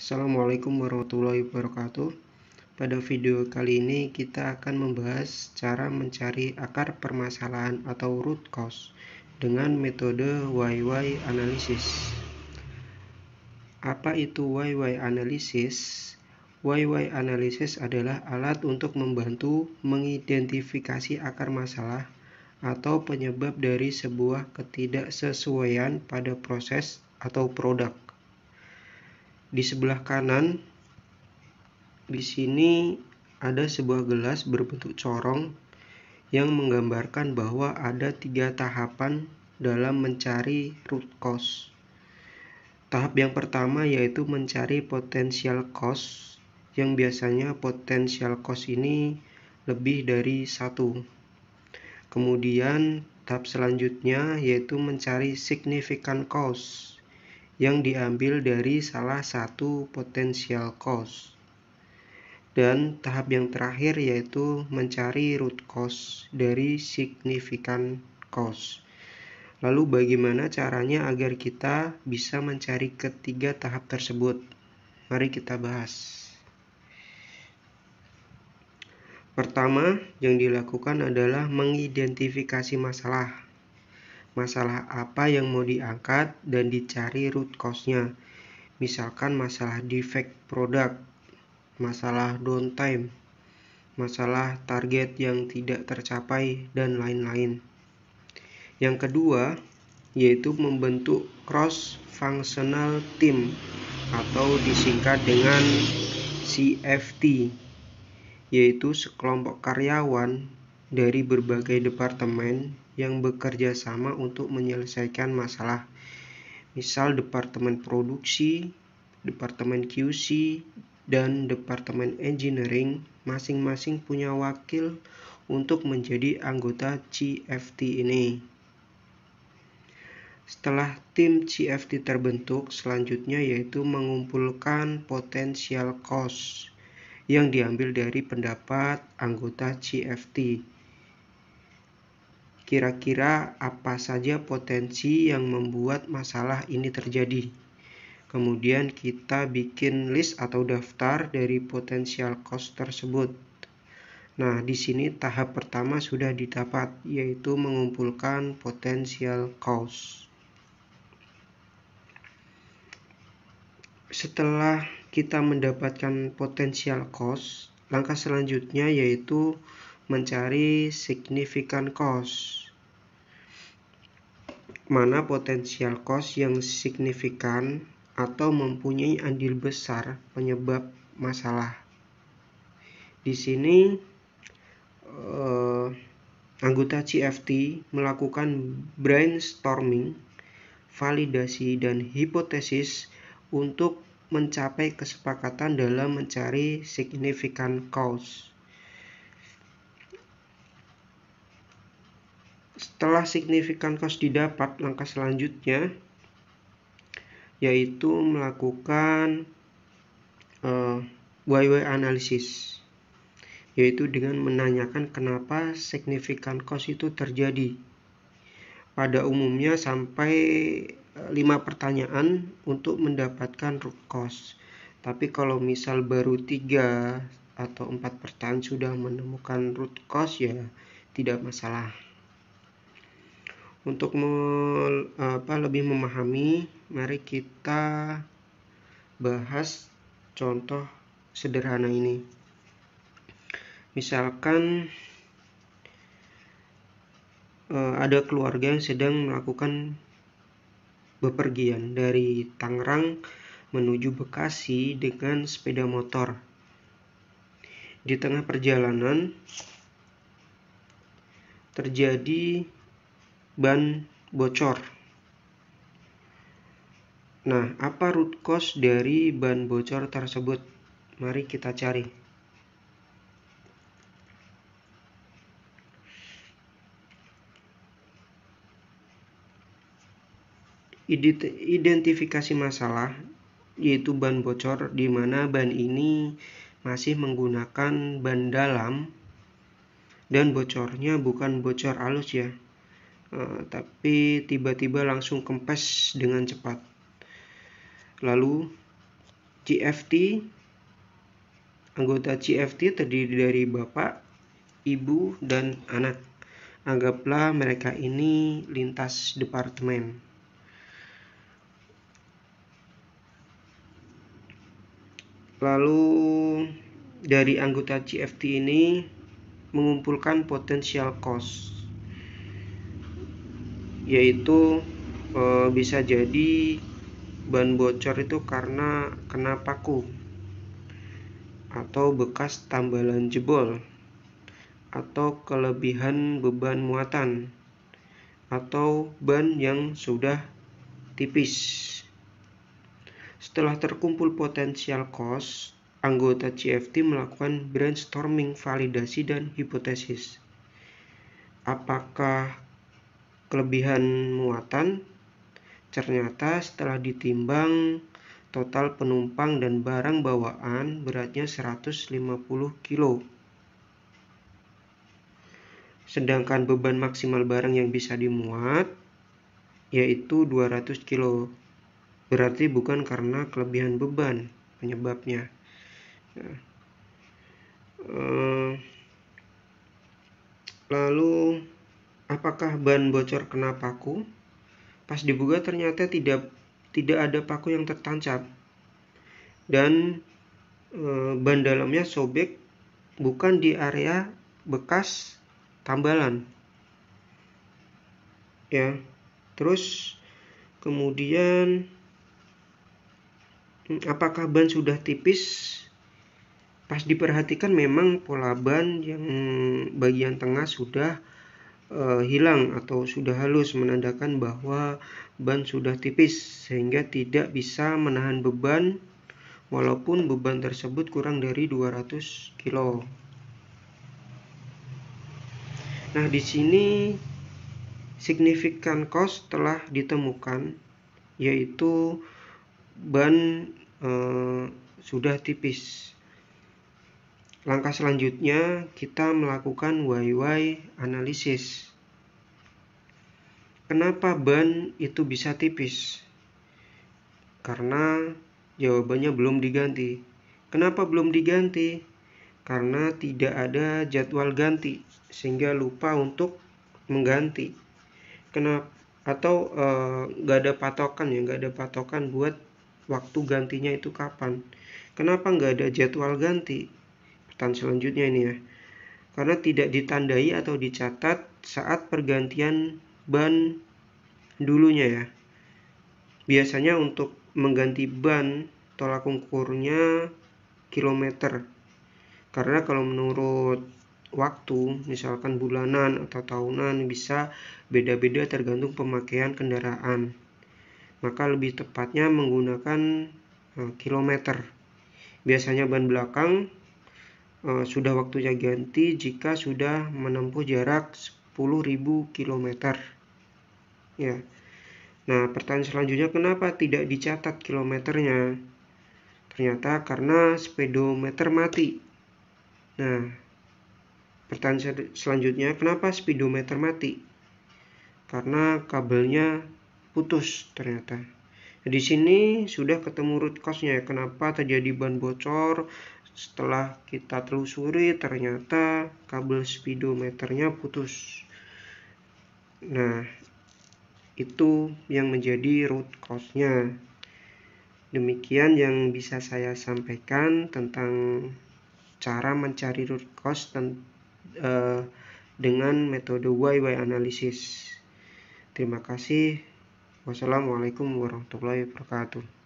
Assalamualaikum warahmatullahi wabarakatuh. Pada video kali ini kita akan membahas cara mencari akar permasalahan atau root cause dengan metode why analysis. Apa itu why analysis? Why analysis adalah alat untuk membantu mengidentifikasi akar masalah atau penyebab dari sebuah ketidaksesuaian pada proses atau produk. Di sebelah kanan di sini ada sebuah gelas berbentuk corong yang menggambarkan bahwa ada 3 tahapan dalam mencari root cause. Tahap yang pertama yaitu mencari potential cause, yang biasanya potential cause ini lebih dari 1. Kemudian tahap selanjutnya yaitu mencari significant cause, yang diambil dari salah satu potential cause. Dan tahap yang terakhir yaitu mencari root cause dari significant cause. Lalu bagaimana caranya agar kita bisa mencari ketiga tahap tersebut? Mari kita bahas. Pertama yang dilakukan adalah mengidentifikasi masalah. Masalah apa yang mau diangkat dan dicari root cause-nya. Misalkan masalah defect produk, masalah downtime, masalah target yang tidak tercapai, dan lain-lain. Yang kedua, yaitu membentuk cross-functional team atau disingkat dengan CFT, yaitu sekelompok karyawan dari berbagai departemen yang bekerja sama untuk menyelesaikan masalah. Misal departemen produksi, departemen QC, dan departemen engineering masing-masing punya wakil untuk menjadi anggota CFT ini. Setelah tim CFT terbentuk, selanjutnya yaitu mengumpulkan potential cause yang diambil dari pendapat anggota CFT. Kira-kira apa saja potensi yang membuat masalah ini terjadi? Kemudian kita bikin list atau daftar dari potential cause tersebut. Nah, di sini tahap pertama sudah didapat, yaitu mengumpulkan potential cause. Setelah kita mendapatkan potential cause, langkah selanjutnya yaitu mencari significant cause. Mana potential cause yang signifikan atau mempunyai andil besar penyebab masalah. Di sini anggota CFT melakukan brainstorming, validasi, dan hipotesis untuk mencapai kesepakatan dalam mencari significant cause. Setelah significant cause didapat, langkah selanjutnya yaitu melakukan why analysis, yaitu dengan menanyakan kenapa significant cause itu terjadi. Pada umumnya sampai 5 pertanyaan untuk mendapatkan root cause. Tapi kalau misal baru 3 atau 4 pertanyaan sudah menemukan root cause, ya tidak masalah. Untuk lebih memahami, mari kita bahas contoh sederhana ini. Misalkan ada keluarga yang sedang melakukan bepergian dari Tangerang menuju Bekasi dengan sepeda motor. Di tengah perjalanan terjadi ban bocor. Nah, apa root cause dari ban bocor tersebut? Mari kita cari. Identifikasi masalah yaitu ban bocor, di mana ban ini masih menggunakan ban dalam dan bocornya bukan bocor halus ya, tapi tiba-tiba langsung kempes dengan cepat. Lalu CFT, anggota CFT terdiri dari bapak, ibu, dan anak. Anggaplah mereka ini lintas departemen. Lalu dari anggota CFT ini mengumpulkan potential cost, yaitu bisa jadi ban bocor itu karena kena paku, atau bekas tambalan jebol, atau kelebihan beban muatan, atau ban yang sudah tipis. Setelah terkumpul potensial cost, anggota CFT melakukan brainstorming, validasi, dan hipotesis. Apakah kelebihan muatan? Ternyata setelah ditimbang, total penumpang dan barang bawaan beratnya 150 kilo. Sedangkan beban maksimal barang yang bisa dimuat yaitu 200 kilo. Berarti bukan karena kelebihan beban penyebabnya. Lalu apakah ban bocor kena paku? Pas dibuka ternyata tidak ada paku yang tertancap, dan ban dalamnya sobek bukan di area bekas tambalan. Ya, terus kemudian apakah ban sudah tipis? Pas diperhatikan memang pola ban yang bagian tengah sudah hilang atau sudah halus, menandakan bahwa ban sudah tipis sehingga tidak bisa menahan beban walaupun beban tersebut kurang dari 200 kilo. Nah, di sini signifikan cost telah ditemukan, yaitu ban sudah tipis. Langkah selanjutnya kita melakukan YY analisis. Kenapa ban itu bisa tipis? Karena jawabannya belum diganti. Kenapa belum diganti? Karena tidak ada jadwal ganti, sehingga lupa untuk mengganti. Kenapa? Atau nggak ada patokan buat waktu gantinya itu kapan. Kenapa nggak ada jadwal ganti? Pertanyaan selanjutnya ini ya. Karena tidak ditandai atau dicatat saat pergantian ban dulunya ya. Biasanya untuk mengganti ban tolak ukurnya kilometer. Karena kalau menurut waktu, misalkan bulanan atau tahunan, bisa beda-beda tergantung pemakaian kendaraan. Maka lebih tepatnya menggunakan kilometer. Biasanya ban belakang sudah waktunya ganti jika sudah menempuh jarak 10.000 km. Ya. Nah, pertanyaan selanjutnya, kenapa tidak dicatat kilometernya? Ternyata karena speedometer mati. Nah, pertanyaan selanjutnya, kenapa speedometer mati? Karena kabelnya putus ternyata. Di sini sudah ketemu root cause-nya, kenapa terjadi ban bocor. Setelah kita telusuri ternyata kabel speedometernya putus. Nah, itu yang menjadi root cause-nya. Demikian yang bisa saya sampaikan tentang cara mencari root cause dengan metode YY analysis. Terima kasih. Wassalamualaikum warahmatullahi wabarakatuh.